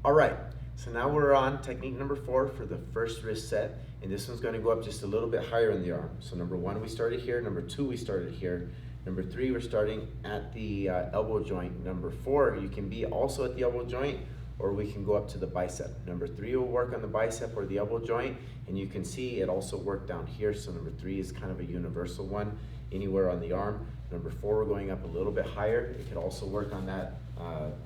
All right, so now we're on technique number 4 for the first wrist set, and this one's going to go up just a little bit higher in the arm. So number 1, we started here. Number 2, we started here. Number 3, we're starting at the elbow joint. Number 4, you can be also at the elbow joint, or we can go up to the bicep. Number 3 will work on the bicep or the elbow joint, and you can see it also worked down here. So number 3 is kind of a universal one, anywhere on the arm. Number 4, we're going up a little bit higher. It could also work on that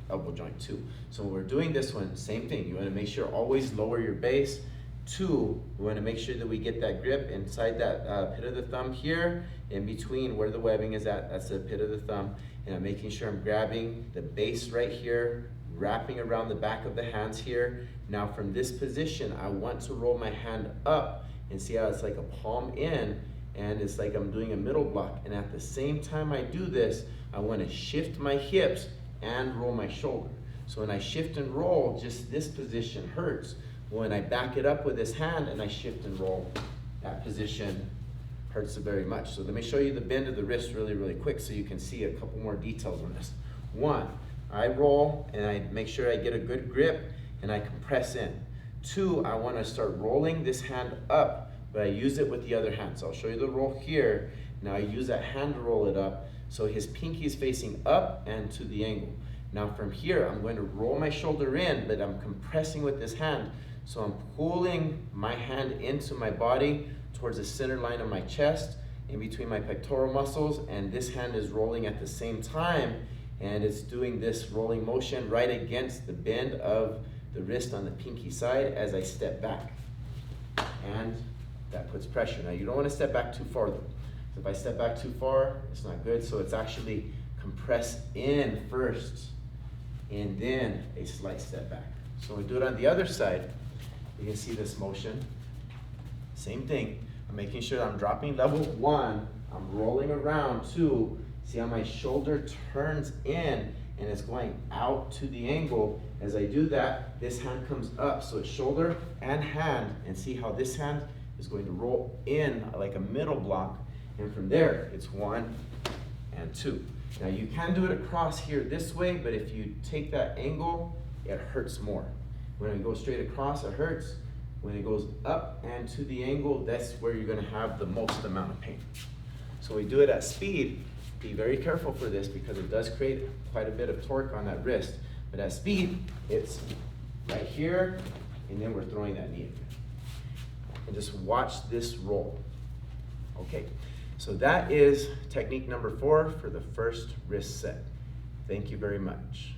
elbow joint too. So when we're doing this one, same thing. You want to make sure always lower your base. 2, we want to make sure that we get that grip inside that pit of the thumb here, in between where the webbing is at. That's the pit of the thumb. And I'm making sure I'm grabbing the base right here, wrapping around the back of the hands here. Now from this position, I want to roll my hand up and see how it's like a palm in, and it's like I'm doing a middle block. And at the same time I do this, I want to shift my hips and roll my shoulder. So when I shift and roll, just this position hurts. When I back it up with this hand and I shift and roll, that position hurts very much. So let me show you the bend of the wrist really, really quick so you can see a couple more details on this. 1, I roll and I make sure I get a good grip and I compress in. 2, I want to start rolling this hand up, but I use it with the other hand. So I'll show you the roll here. Now I use that hand to roll it up. So his pinky is facing up and to the angle. Now from here, I'm going to roll my shoulder in, but I'm compressing with this hand. So I'm pulling my hand into my body towards the center line of my chest, in between my pectoral muscles, and this hand is rolling at the same time, and it's doing this rolling motion right against the bend of the wrist on the pinky side as I step back. And that puts pressure. Now you don't want to step back too far though. So if I step back too far, it's not good. So it's actually compress in first and then a slight step back. So we do it on the other side. You can see this motion. Same thing. I'm making sure I'm dropping level 1. I'm rolling around. 2. See how my shoulder turns in and it's going out to the angle. As I do that, this hand comes up. So it's shoulder and hand. And see how this hand is going to roll in like a middle block. And from there, it's 1 and 2. Now you can do it across here this way, but if you take that angle, it hurts more. When it goes straight across, it hurts. When it goes up and to the angle, that's where you're gonna have the most amount of pain. So we do it at speed. Be very careful for this because it does create quite a bit of torque on that wrist. But at speed, it's right here, and then we're throwing that knee in. And just watch this roll. Okay, so that is technique number 4 for the first wrist set. Thank you very much.